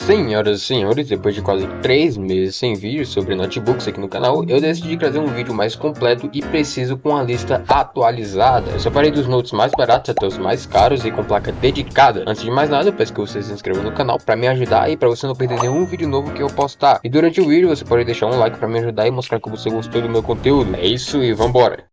Senhoras e senhores, depois de quase 3 meses sem vídeos sobre notebooks aqui no canal, eu decidi trazer um vídeo mais completo e preciso com a lista atualizada. Eu separei dos notes mais baratos até os mais caros e com placa dedicada. Antes de mais nada, eu peço que você se inscreva no canal para me ajudar e para você não perder nenhum vídeo novo que eu postar. E durante o vídeo você pode deixar um like para me ajudar e mostrar que você gostou do meu conteúdo. É isso e vambora!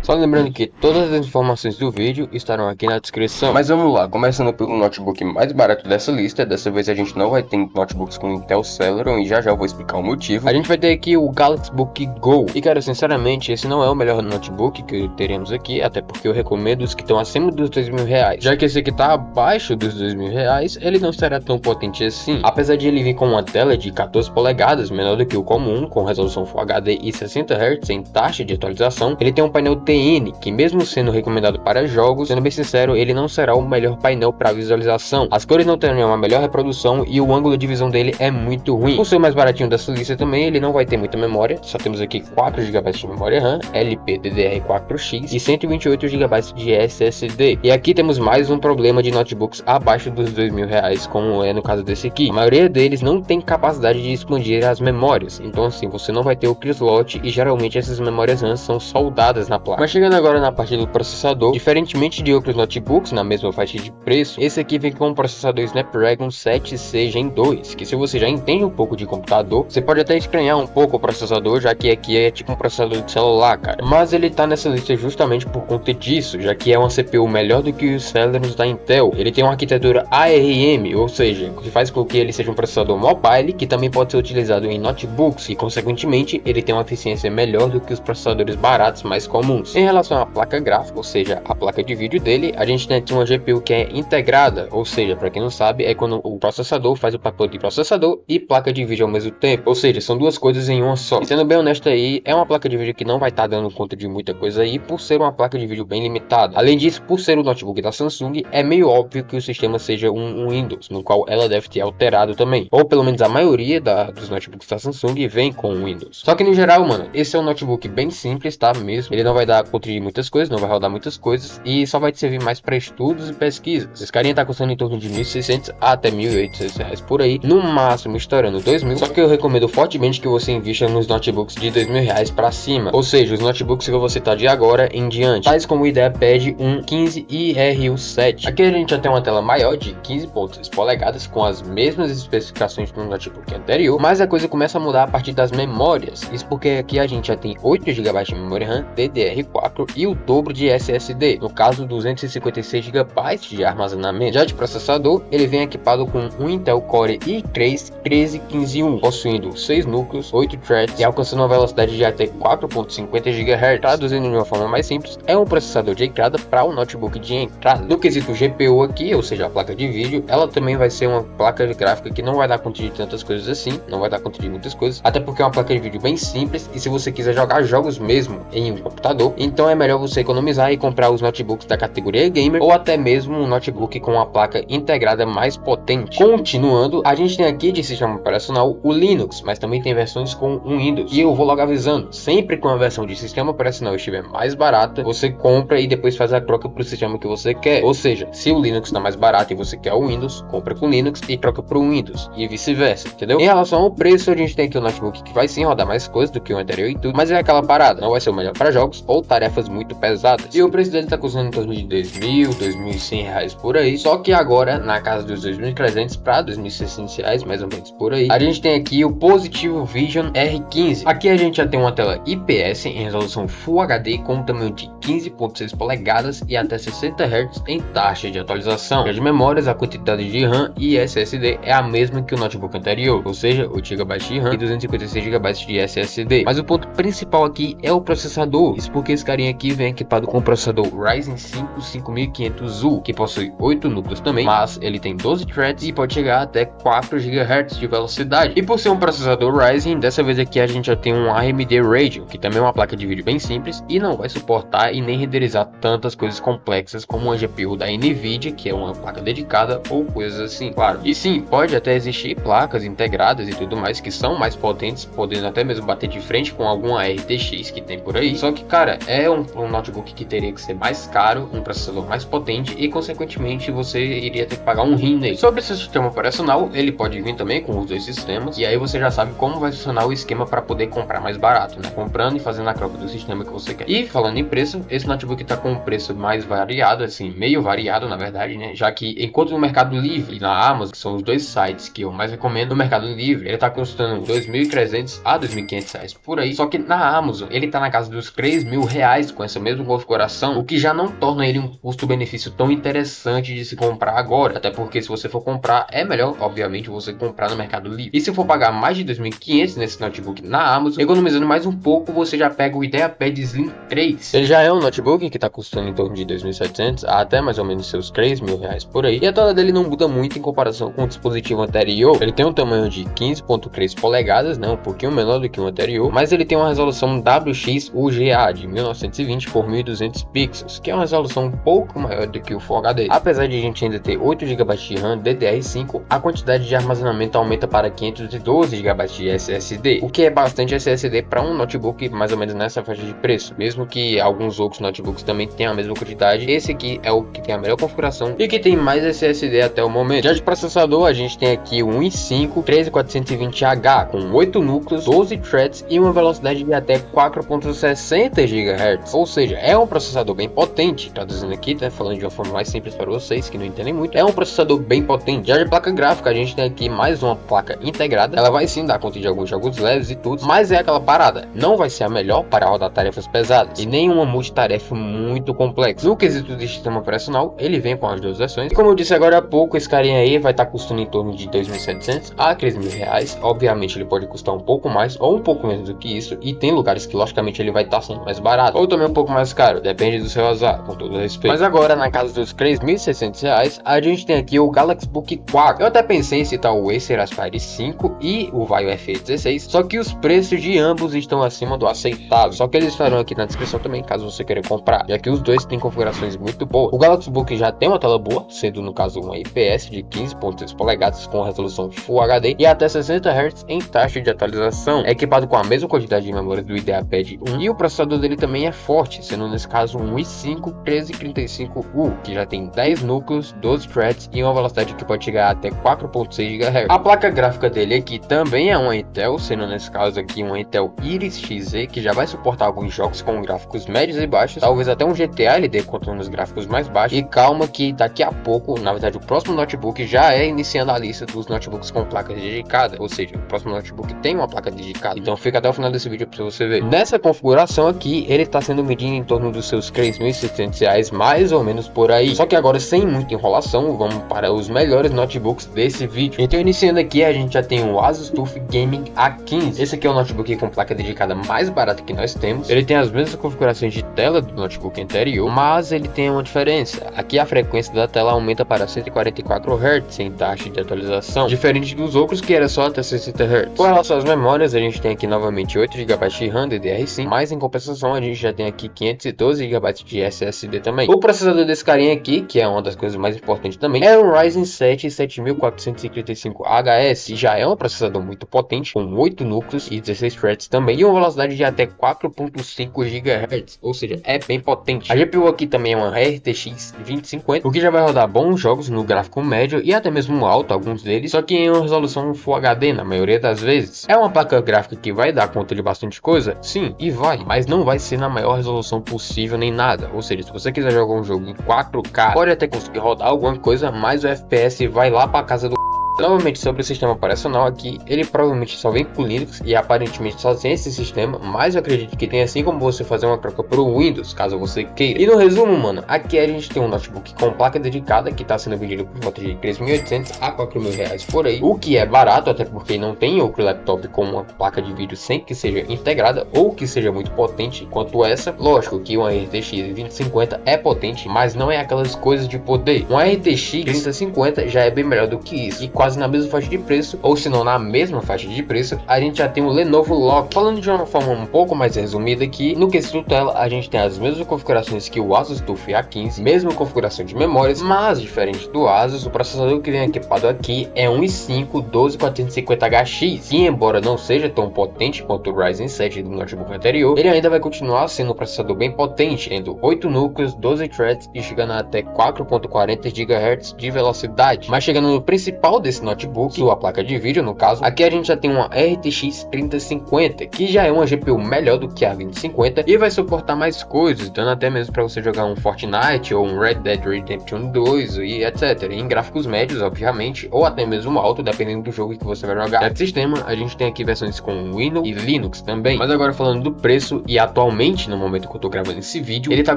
Só lembrando que todas as informações do vídeo estarão aqui na descrição. Mas vamos lá, começando pelo notebook mais barato dessa lista. Dessa vez a gente não vai ter notebooks com Intel Celeron e já eu vou explicar o motivo. A gente vai ter aqui o Galaxy Book Go. E cara, sinceramente, esse não é o melhor notebook que teremos aqui, até porque eu recomendo os que estão acima dos R$2.000. Já que esse aqui tá abaixo dos R$2.000, ele não será tão potente assim. Apesar de ele vir com uma tela de 14 polegadas, menor do que o comum, com resolução Full HD e 60 Hz em taxa de atualização, ele tem um painel TN, que mesmo sendo recomendado para jogos, sendo bem sincero, ele não será o melhor painel para visualização. As cores não terão uma melhor reprodução e o ângulo de visão dele é muito ruim. Por ser o mais baratinho dessa lista também, ele não vai ter muita memória, só temos aqui 4 GB de memória RAM, LPDDR4X e 128 GB de SSD. E aqui temos mais um problema de notebooks abaixo dos R$2.000, como é no caso desse aqui. A maioria deles não tem capacidade de expandir as memórias, então assim, você não vai ter o slot e geralmente essas memórias RAM são soldadas na placa. Mas chegando agora na parte do processador, diferentemente de outros notebooks na mesma faixa de preço, esse aqui vem com um processador Snapdragon 7C Gen 2, que se você já entende um pouco de computador, você pode até estranhar um pouco o processador, já que aqui é tipo um processador de celular, cara. Mas ele tá nessa lista justamente por conta disso, já que é uma CPU melhor do que os Celerons da Intel. Ele tem uma arquitetura ARM, ou seja, que faz com que ele seja um processador mobile, que também pode ser utilizado em notebooks, e consequentemente ele tem uma eficiência melhor do que os processadores baratos mais comuns. Em relação à placa gráfica, ou seja, a placa de vídeo dele, a gente tem aqui uma GPU que é integrada, ou seja, para quem não sabe, é quando o processador faz o papel de processador e placa de vídeo ao mesmo tempo, ou seja, são duas coisas em uma só. E sendo bem honesto aí, é uma placa de vídeo que não vai estar dando conta de muita coisa aí, por ser uma placa de vídeo bem limitada. Além disso, por ser o notebook da Samsung, é meio óbvio que o sistema seja um Windows, no qual ela deve ter alterado também, ou pelo menos a maioria dos notebooks da Samsung vem com Windows. Só que no geral, mano, esse é um notebook bem simples, tá mesmo? Ele não vai dar conta de muitas coisas, não vai rodar muitas coisas e só vai te servir mais para estudos e pesquisas. Esse carinha tá custando em torno de R$1.600 até R$1.800 por aí, no máximo estourando R$2.000. Só que eu recomendo fortemente que você invista nos notebooks de R$2.000 para cima, ou seja, os notebooks que eu vou citar de agora em diante, tais como o IdeaPad 115 e RU7. Aqui a gente já tem uma tela maior de 15.6 polegadas com as mesmas especificações do notebook anterior, mas a coisa começa a mudar a partir das memórias. Isso porque aqui a gente já tem 8 GB de memória RAM DDR4 e o dobro de SSD, no caso 256 GB de armazenamento. Já de processador, ele vem equipado com um Intel Core i3 13151, possuindo 6 núcleos, 8 threads e alcançando uma velocidade de até 4.50 GHz. Traduzindo de uma forma mais simples, é um processador de entrada para o notebook de entrada. No quesito GPU aqui, ou seja, a placa de vídeo, ela também vai ser uma placa gráfica que não vai dar conta de tantas coisas assim, não vai dar conta de muitas coisas, até porque é uma placa de vídeo bem simples e se você quiser jogar jogos mesmo em um computador, então é melhor você economizar e comprar os notebooks da categoria gamer ou até mesmo um notebook com uma placa integrada mais potente. Continuando, a gente tem aqui de sistema operacional o Linux, mas também tem versões com um Windows. E eu vou logo avisando, sempre que uma versão de sistema operacional estiver mais barata, você compra e depois faz a troca para o sistema que você quer. Ou seja, se o Linux está mais barato e você quer o Windows, compra com Linux e troca para o Windows e vice-versa, entendeu? Em relação ao preço, a gente tem aqui o notebook que vai sim rodar mais coisas do que o anterior e tudo, mas é aquela parada, não vai ser o melhor para jogos ou tarefas muito pesadas. E o preço dele tá custando em torno de R$2.000, R$2.100 por aí. Só que agora, na casa dos R$2.300 para R$2.600, mais ou menos por aí, a gente tem aqui o Positivo Vision R15. Aqui a gente já tem uma tela IPS em resolução Full HD com um tamanho de 15.6 polegadas e até 60 Hz em taxa de atualização. Já de memórias, a quantidade de RAM e SSD é a mesma que o notebook anterior, ou seja, 8 GB de RAM e 256 GB de SSD. Mas o ponto principal aqui é o processador. Isso porque esse carinha aqui vem equipado com o processador Ryzen 5 5500U, que possui 8 núcleos também, mas ele tem 12 threads e pode chegar até 4 GHz de velocidade. E por ser um processador Ryzen, dessa vez aqui a gente já tem um AMD Radeon, que também é uma placa de vídeo bem simples e não vai suportar e nem renderizar tantas coisas complexas como uma GPU da Nvidia, que é uma placa dedicada ou coisas assim, claro. E sim, pode até existir placas integradas e tudo mais que são mais potentes, podendo até mesmo bater de frente com alguma RTX que tem por aí. Só que, cara, é um notebook que teria que ser mais caro, um processador mais potente e consequentemente você iria ter que pagar um rim nele. Sobre esse sistema operacional, ele pode vir também com os dois sistemas e aí você já sabe como vai funcionar o esquema para poder comprar mais barato, né? Comprando e fazendo a troca do sistema que você quer. E falando em preço, esse notebook tá com um preço mais variado, assim, meio variado na verdade, né? Já que enquanto no Mercado Livre e na Amazon, que são os dois sites que eu mais recomendo, no Mercado Livre ele tá custando R$2.300 a R$2.500 por aí. Só que na Amazon ele tá na casa dos R$3.000 com essa mesma configuração, o que já não torna ele um custo-benefício tão interessante de se comprar agora. Até porque se você for comprar, é melhor, obviamente, você comprar no Mercado Livre. E se for pagar mais de R$2.500 nesse notebook na Amazon, economizando mais um pouco, você já pega o IdeaPad Slim 3. Ele já é um notebook que tá custando em torno de R$2.700 a até mais ou menos seus R$3.000 por aí. E a tela dele não muda muito em comparação com o dispositivo anterior. Ele tem um tamanho de 15.3 polegadas, né, um pouquinho menor do que o anterior, mas ele tem uma resolução WXUGA de 1920 por 1200 pixels, que é uma resolução um pouco maior do que o Full HD. Apesar de a gente ainda ter 8 GB de RAM DDR5, a quantidade de armazenamento aumenta para 512 GB de SSD, o que é bastante SSD para um notebook mais ou menos nessa faixa de preço, mesmo que alguns outros notebooks também tenham a mesma quantidade. Esse aqui é o que tem a melhor configuração e que tem mais SSD até o momento. Já de processador, a gente tem aqui um i5 13420H com 8 núcleos, 12 threads e uma velocidade de até 4.60 GHz, ou seja, é um processador bem potente. Traduzindo aqui, tá falando de uma forma mais simples para vocês que não entendem muito, é um processador bem potente. Já de placa gráfica, a gente tem aqui mais uma placa integrada. Ela vai sim dar conta de alguns jogos leves e tudo, mas é aquela parada, não vai ser a melhor para rodar tarefas pesadas e nem uma multitarefa muito complexa. No quesito de sistema operacional, ele vem com as duas versões. E como eu disse agora há pouco, esse carinha aí vai estar custando em torno de R$2.700 a R$3.000. Obviamente ele pode custar um pouco mais ou um pouco menos do que isso, e tem lugares que logicamente ele vai estar sendo mais barato ou também um pouco mais caro, depende do seu azar, com todo respeito. Mas agora na casa dos R$3.600 a gente tem aqui o Galaxy Book 4. Eu até pensei em citar o Acer Aspire 5 e o Vaio FE16, só que os preços de ambos estão acima do aceitável, só que eles estarão aqui na descrição também caso você queira comprar, já que os dois têm configurações muito boas. O Galaxy Book já tem uma tela boa, sendo no caso uma IPS de 15.3 polegadas com resolução Full HD e até 60 Hz em taxa de atualização, é equipado com a mesma quantidade de memória do IdeaPad 1 e o processador dele também é forte, sendo nesse caso um i5 1335U, que já tem 10 núcleos, 12 threads e uma velocidade que pode chegar até 4.6 GHz. A placa gráfica dele aqui também é uma Intel, sendo nesse caso aqui uma Intel Iris Xe, que já vai suportar alguns jogos com gráficos médios e baixos, talvez até um GTA ele dê conta nos gráficos mais baixos. E calma que daqui a pouco, na verdade o próximo notebook já é iniciando a lista dos notebooks com placas dedicadas, ou seja, o próximo notebook tem uma placa dedicada, então fica até o final desse vídeo para você ver. Nessa configuração aqui, ele está sendo vendido em torno dos seus R$3.600, mais ou menos por aí. Só que agora, sem muita enrolação, vamos para os melhores notebooks desse vídeo. Então iniciando aqui, a gente já tem o Asus TUF Gaming A15. Esse aqui é o notebook com placa dedicada mais barata que nós temos. Ele tem as mesmas configurações de tela do notebook anterior, mas ele tem uma diferença. Aqui a frequência da tela aumenta para 144 Hz em taxa de atualização, diferente dos outros que era só até 60 Hz. Com relação às memórias, a gente tem aqui novamente 8 GB de RAM DDR5, mas em compensação a gente já tem aqui 512 GB de SSD também. O processador desse carinha aqui, que é uma das coisas mais importantes também, é um Ryzen 7 7455HS, já é um processador muito potente, com 8 núcleos e 16 threads também, e uma velocidade de até 4.5 GHz, ou seja, é bem potente. A GPU aqui também é uma RTX 2050, o que já vai rodar bons jogos no gráfico médio e até mesmo alto, alguns deles, só que em uma resolução Full HD na maioria das vezes. É uma placa gráfica que vai dar conta de bastante coisa? Sim, e vai, mas não vai ser na maior resolução possível nem nada, ou seja, se você quiser jogar um jogo em 4K, pode até conseguir rodar alguma coisa, mas o FPS vai lá para casa do... Novamente sobre o sistema operacional aqui, ele provavelmente só vem com Linux e aparentemente só tem esse sistema, mas eu acredito que tem assim como você fazer uma troca pro Windows, caso você queira. E no resumo, mano, aqui a gente tem um notebook com placa dedicada que está sendo vendido por volta de R$3.800 a R$4.000 por aí, o que é barato, até porque não tem outro laptop com uma placa de vídeo sem que seja integrada ou que seja muito potente quanto essa. Lógico que uma RTX 2050 é potente, mas não é aquelas coisas de poder. Uma RTX 3050 já é bem melhor do que isso, e quase quase na mesma faixa de preço, ou se não na mesma faixa de preço, a gente já tem o Lenovo Lock. Falando de uma forma um pouco mais resumida aqui, no quesito tela, a gente tem as mesmas configurações que o Asus TUF A15, mesma configuração de memórias, mas diferente do Asus, o processador que vem equipado aqui é um i5 12450HX, que embora não seja tão potente quanto o Ryzen 7 do notebook anterior, ele ainda vai continuar sendo um processador bem potente, tendo 8 núcleos, 12 threads e chegando até 4.40 GHz de velocidade. Mas chegando no principal desse notebook, sua placa de vídeo no caso, aqui a gente já tem uma RTX 3050, que já é uma GPU melhor do que a 2050 e vai suportar mais coisas, dando até mesmo para você jogar um Fortnite ou um Red Dead Redemption 2 e etc. Em gráficos médios, obviamente, ou até mesmo alto, dependendo do jogo que você vai jogar. Nesse sistema, a gente tem aqui versões com Windows e Linux também. Mas agora falando do preço, e atualmente, no momento que eu tô gravando esse vídeo, ele tá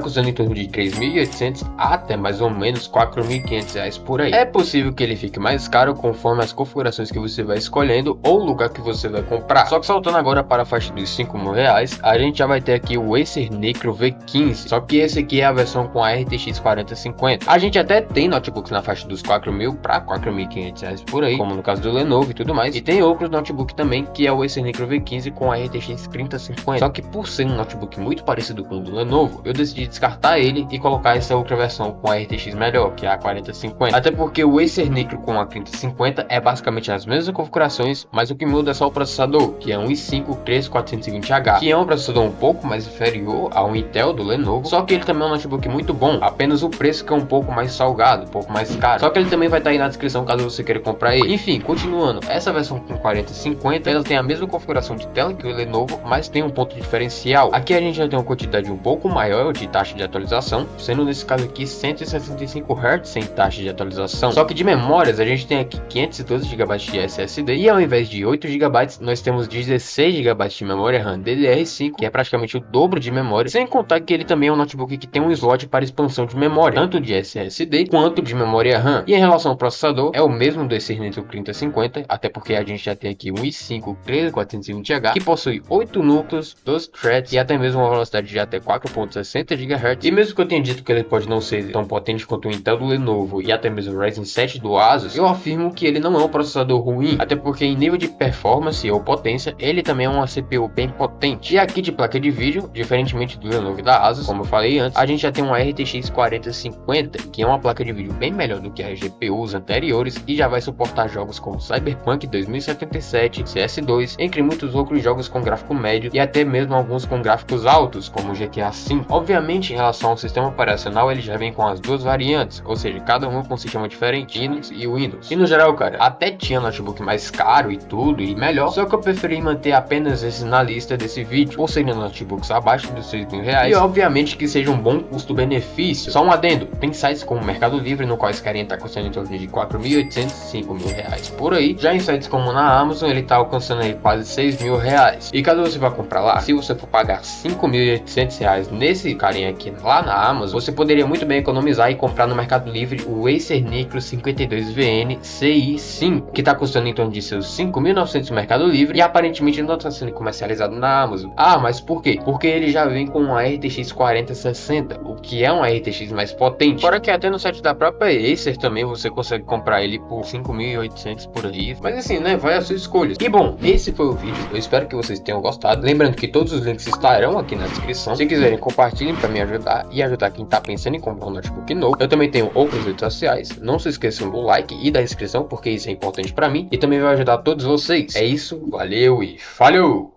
custando em torno de 3.800 até mais ou menos 4.500 reais por aí. É possível que ele fique mais caro conforme as configurações que você vai escolhendo ou o lugar que você vai comprar. Só que saltando agora para a faixa dos 5.000 reais, a gente já vai ter aqui o Acer Nitro V15, só que esse aqui é a versão com a RTX 4050. A gente até tem notebooks na faixa dos 4.000 para 4.500 reais por aí, como no caso do Lenovo e tudo mais, e tem outros notebooks também, que é o Acer Nitro V15 com a RTX 3050. Só que por ser um notebook muito parecido com o do Lenovo, eu decidi descartar ele e colocar essa outra versão com a RTX melhor, que é a 4050. Até porque o Acer Nitro com a 3050 é basicamente as mesmas configurações, mas o que muda é só o processador, que é um i5 13420H, que é um processador um pouco mais inferior ao Intel do Lenovo, só que ele também é um notebook muito bom, apenas o preço que é um pouco mais salgado, um pouco mais caro. Só que ele também vai estar aí na descrição caso você queira comprar ele. Enfim, continuando, essa versão com 4050, ela tem a mesma configuração de tela que o Lenovo, mas tem um ponto diferencial. Aqui a gente já tem uma quantidade um pouco maior de taxa de atualização, sendo nesse caso aqui 165 Hz sem taxa de atualização. Só que de memórias a gente tem aqui 512 GB de SSD e ao invés de 8 GB nós temos 16 GB de memória RAM DDR5, que é praticamente o dobro de memória, sem contar que ele também é um notebook que tem um slot para expansão de memória, tanto de SSD quanto de memória RAM. E em relação ao processador, é o mesmo do Acer Nitro 3050, até porque a gente já tem aqui um i5 13420H, que possui 8 núcleos, 12 threads e até mesmo uma velocidade de até 4.60 GHz. E mesmo que eu tenha dito que ele pode não ser tão potente quanto o Intel do Lenovo e até mesmo o Ryzen 7 do Asus, eu afirmo que ele não é um processador ruim, até porque em nível de performance ou potência, ele também é uma CPU bem potente. E aqui de placa de vídeo, diferentemente do Lenovo e da Asus, como eu falei antes, a gente já tem uma RTX 4050, que é uma placa de vídeo bem melhor do que as GPUs anteriores e já vai suportar jogos como Cyberpunk 2077, CS2, entre muitos outros jogos com gráfico médio e até mesmo alguns com gráficos altos, como o GTA V. Obviamente, em relação ao sistema operacional, ele já vem com as duas variantes, ou seja, cada um com um sistema diferente, Linux e Windows. E no geral, cara, até tinha notebook mais caro e tudo, e melhor, só que eu preferi manter apenas esses na lista desse vídeo, por serem notebooks abaixo dos 6.000 reais, e obviamente que seja um bom custo-benefício. Só um adendo, tem sites como o Mercado Livre, no qual esse carinha tá custando em torno de 4.800, 5.000 reais por aí. Já em sites como na Amazon, ele tá alcançando aí quase 6.000 reais. E caso você vá comprar lá, se você for pagar 5.800 reais nesse carinha aqui lá na Amazon, você poderia muito bem economizar e comprar no Mercado Livre o Acer Nitro 52VN Ci5, que tá custando em torno de seus 5.900 no Mercado Livre e aparentemente não está sendo comercializado na Amazon. Ah, mas por quê? Porque ele já vem com uma RTX 4060, o que é uma RTX mais potente. Fora que até no site da própria Acer também você consegue comprar ele por 5.800 por aí. Mas assim, né? Vai a sua escolha. E bom, esse foi o vídeo. Eu espero que vocês tenham gostado. Lembrando que todos os links estarão aqui na descrição. Se quiserem, compartilhem para me ajudar e ajudar quem tá pensando em comprar um notebook novo. Eu também tenho outras redes sociais. Não se esqueçam do like e da inscrição, porque isso é importante para mim e também vai ajudar todos vocês. É isso, valeu e falhou!